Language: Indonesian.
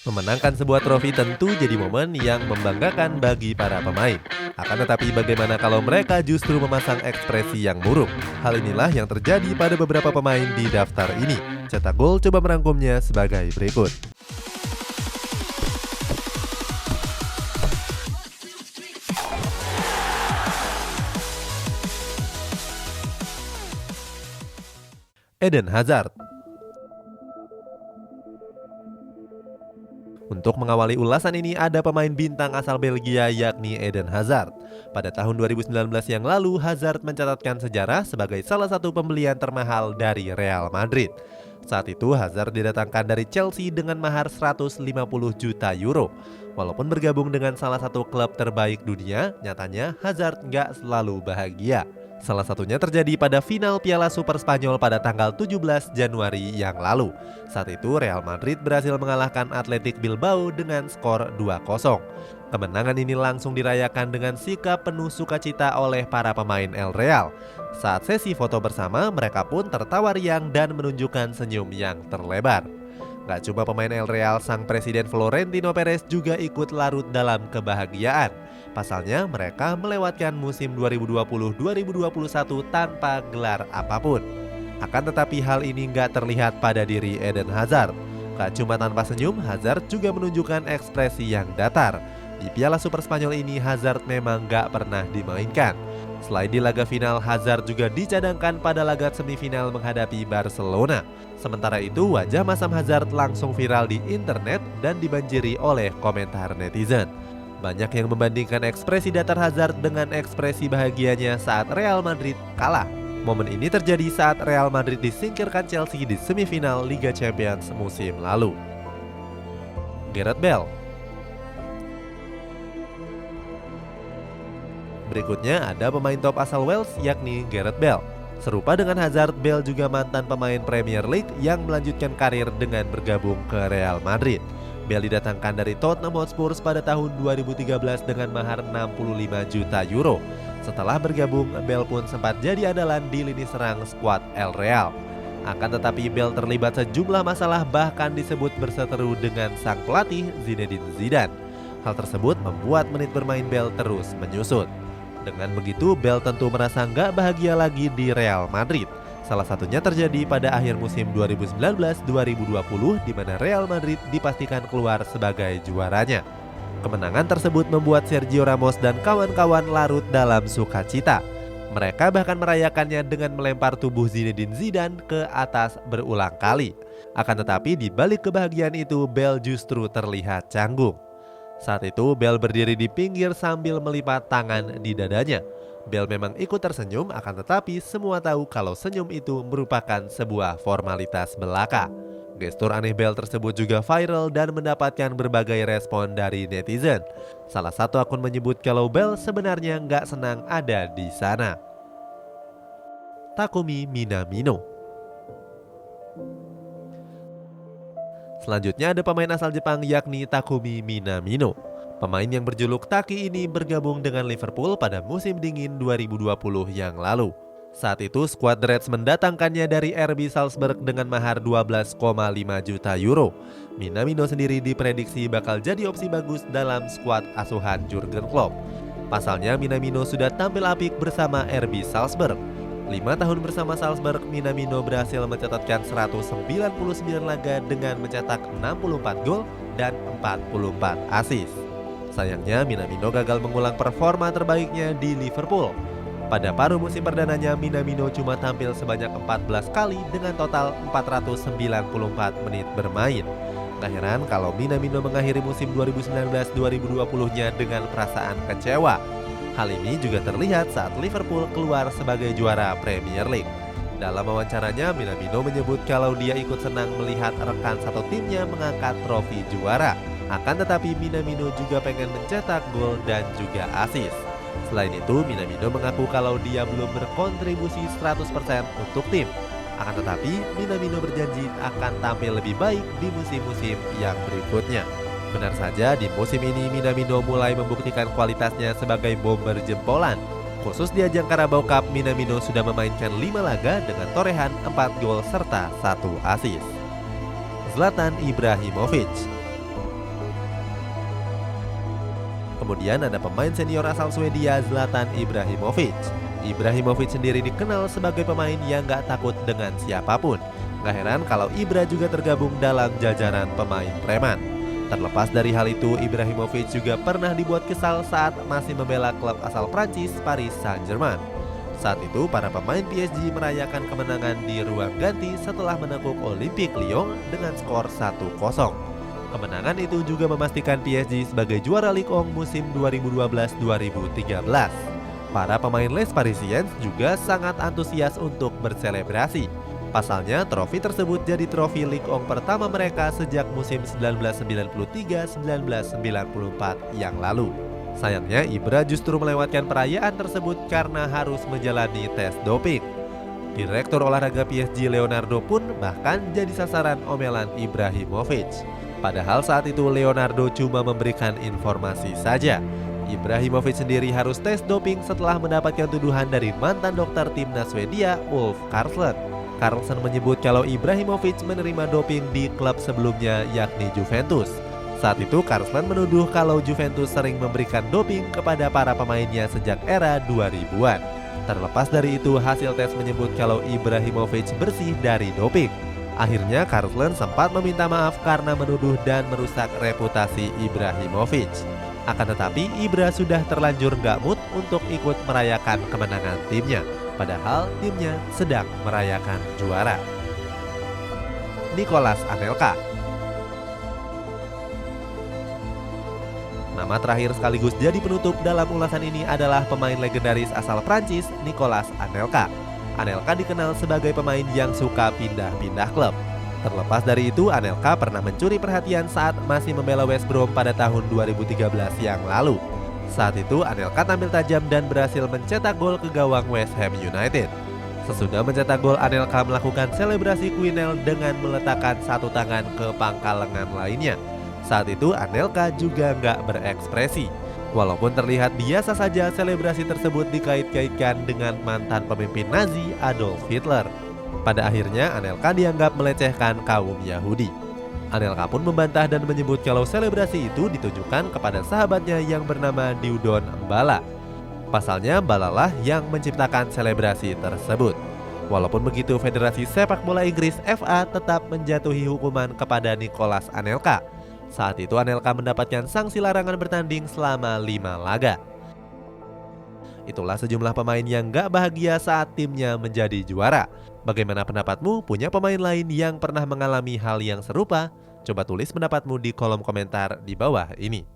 Memenangkan sebuah trofi tentu jadi momen yang membanggakan bagi para pemain. Akan tetapi bagaimana kalau mereka justru memasang ekspresi yang buruk? Hal inilah yang terjadi pada beberapa pemain di daftar ini. Cetak Gol coba merangkumnya sebagai berikut. Eden Hazard. Untuk mengawali ulasan ini ada pemain bintang asal Belgia yakni Eden Hazard. Pada tahun 2019 yang lalu, Hazard mencatatkan sejarah sebagai salah satu pembelian termahal dari Real Madrid. Saat itu Hazard didatangkan dari Chelsea dengan mahar 150 juta euro. Walaupun bergabung dengan salah satu klub terbaik dunia, nyatanya Hazard nggak selalu bahagia. Salah satunya terjadi pada final Piala Super Spanyol pada tanggal 17 Januari yang lalu. Saat itu Real Madrid berhasil mengalahkan Athletic Bilbao dengan skor 2-0. Kemenangan ini langsung dirayakan dengan sikap penuh sukacita oleh para pemain El Real. Saat sesi foto bersama, mereka pun tertawa riang dan menunjukkan senyum yang terlebar. Gak cuma pemain El Real, sang presiden Florentino Perez juga ikut larut dalam kebahagiaan. Pasalnya mereka melewatkan musim 2020-2021 tanpa gelar apapun. Akan tetapi hal ini nggak terlihat pada diri Eden Hazard. Gak cuma tanpa senyum, Hazard juga menunjukkan ekspresi yang datar. Di Piala Super Spanyol ini Hazard memang nggak pernah dimainkan. Selain di laga final, Hazard juga dicadangkan pada laga semifinal menghadapi Barcelona. Sementara itu, wajah masam Hazard langsung viral di internet dan dibanjiri oleh komentar netizen. Banyak yang membandingkan ekspresi datar Hazard dengan ekspresi bahagianya saat Real Madrid kalah. Momen ini terjadi saat Real Madrid disingkirkan Chelsea di semifinal Liga Champions musim lalu. Gareth Bale. Berikutnya ada pemain top asal Wales yakni Gareth Bale. Serupa dengan Hazard, Bale juga mantan pemain Premier League yang melanjutkan karir dengan bergabung ke Real Madrid. Bale didatangkan dari Tottenham Hotspur pada tahun 2013 dengan mahar 65 juta euro. Setelah bergabung, Bale pun sempat jadi andalan di lini serang skuad El Real. Akan tetapi Bale terlibat sejumlah masalah, bahkan disebut berseteru dengan sang pelatih Zinedine Zidane. Hal tersebut membuat menit bermain Bale terus menyusut. Dengan begitu, Bale tentu merasa nggak bahagia lagi di Real Madrid. Salah satunya terjadi pada akhir musim 2019-2020 di mana Real Madrid dipastikan keluar sebagai juaranya. Kemenangan tersebut membuat Sergio Ramos dan kawan-kawan larut dalam sukacita. Mereka bahkan merayakannya dengan melempar tubuh Zinedine Zidane ke atas berulang kali. Akan tetapi di balik kebahagiaan itu, Bale justru terlihat canggung. Saat itu Bale berdiri di pinggir sambil melipat tangan di dadanya. Bale memang ikut tersenyum, akan tetapi semua tahu kalau senyum itu merupakan sebuah formalitas belaka. Gestur aneh Bale tersebut juga viral dan mendapatkan berbagai respon dari netizen. Salah satu akun menyebut kalau Bale sebenarnya nggak senang ada di sana. Takumi Minamino. Selanjutnya ada pemain asal Jepang yakni Takumi Minamino. Pemain yang berjuluk Taki ini bergabung dengan Liverpool pada musim dingin 2020 yang lalu. Saat itu skuad The Reds mendatangkannya dari RB Salzburg dengan mahar 12,5 juta euro. Minamino sendiri diprediksi bakal jadi opsi bagus dalam skuad asuhan Jurgen Klopp. Pasalnya Minamino sudah tampil apik bersama RB Salzburg. 5 tahun bersama Salzburg, Minamino berhasil mencatatkan 199 laga dengan mencetak 64 gol dan 44 assist. Sayangnya Minamino gagal mengulang performa terbaiknya di Liverpool. Pada paruh musim perdananya, Minamino cuma tampil sebanyak 14 kali dengan total 494 menit bermain. Gak heran kalau Minamino mengakhiri musim 2019-2020-nya dengan perasaan kecewa. Hal ini juga terlihat saat Liverpool keluar sebagai juara Premier League. Dalam wawancaranya, Minamino menyebut kalau dia ikut senang melihat rekan satu timnya mengangkat trofi juara. Akan tetapi Minamino juga pengen mencetak gol dan juga assist. Selain itu, Minamino mengaku kalau dia belum berkontribusi 100% untuk tim. Akan tetapi, Minamino berjanji akan tampil lebih baik di musim-musim yang berikutnya. Benar saja, di musim ini Minamino mulai membuktikan kualitasnya sebagai bomber jempolan. Khusus di ajang Carabao Cup, Minamino sudah memainkan 5 laga dengan torehan 4 gol serta 1 assist. Zlatan Ibrahimovic. Kemudian ada pemain senior asal Swedia Zlatan Ibrahimovic. Ibrahimovic sendiri dikenal sebagai pemain yang gak takut dengan siapapun. Gak heran kalau Ibra juga tergabung dalam jajaran pemain preman. Terlepas dari hal itu, Ibrahimovic juga pernah dibuat kesal saat masih membela klub asal Prancis Paris Saint-Germain. Saat itu, para pemain PSG merayakan kemenangan di ruang ganti setelah menekuk Olympique Lyon dengan skor 1-0. Kemenangan itu juga memastikan PSG sebagai juara Ligue 1 musim 2012-2013. Para pemain Les Parisiens juga sangat antusias untuk berselebrasi. Pasalnya, trofi tersebut jadi trofi Ligue 1 pertama mereka sejak musim 1993-1994 yang lalu. Sayangnya, Ibra justru melewatkan perayaan tersebut karena harus menjalani tes doping. Direktur olahraga PSG Leonardo pun bahkan jadi sasaran omelan Ibrahimovic. Padahal saat itu Leonardo cuma memberikan informasi saja. Ibrahimovic sendiri harus tes doping setelah mendapatkan tuduhan dari mantan dokter timnas Swedia Ulf Karlsson. Karlsson menyebut kalau Ibrahimovic menerima doping di klub sebelumnya yakni Juventus. Saat itu Karlsson menuduh kalau Juventus sering memberikan doping kepada para pemainnya sejak era 2000-an. Terlepas dari itu, hasil tes menyebut kalau Ibrahimovic bersih dari doping. Akhirnya Karlsson sempat meminta maaf karena menuduh dan merusak reputasi Ibrahimovic. Akan tetapi Ibra sudah terlanjur gak mood untuk ikut merayakan kemenangan timnya. Padahal timnya sedang merayakan juara. Nicolas Anelka. Nama terakhir sekaligus jadi penutup dalam ulasan ini adalah pemain legendaris asal Prancis Nicolas Anelka. Anelka dikenal sebagai pemain yang suka pindah-pindah klub. Terlepas dari itu, Anelka pernah mencuri perhatian saat masih membela West Brom pada tahun 2013 yang lalu. Saat itu, Anelka tampil tajam dan berhasil mencetak gol ke gawang West Ham United. Sesudah mencetak gol, Anelka melakukan selebrasi kuinel dengan meletakkan satu tangan ke pangkal lengan lainnya. Saat itu, Anelka juga nggak berekspresi. Walaupun terlihat biasa saja, selebrasi tersebut dikait-kaitkan dengan mantan pemimpin Nazi Adolf Hitler. Pada akhirnya, Anelka dianggap melecehkan kaum Yahudi. Anelka pun membantah dan menyebut kalau selebrasi itu ditujukan kepada sahabatnya yang bernama Dieudonne Mbala. Pasalnya, Mbala lah yang menciptakan selebrasi tersebut. Walaupun begitu, Federasi Sepak Bola Inggris FA tetap menjatuhi hukuman kepada Nicolas Anelka. Saat itu Anelka mendapatkan sanksi larangan bertanding selama 5 laga. Itulah sejumlah pemain yang gak bahagia saat timnya menjadi juara. Bagaimana pendapatmu? Punya pemain lain yang pernah mengalami hal yang serupa? Coba tulis pendapatmu di kolom komentar di bawah ini.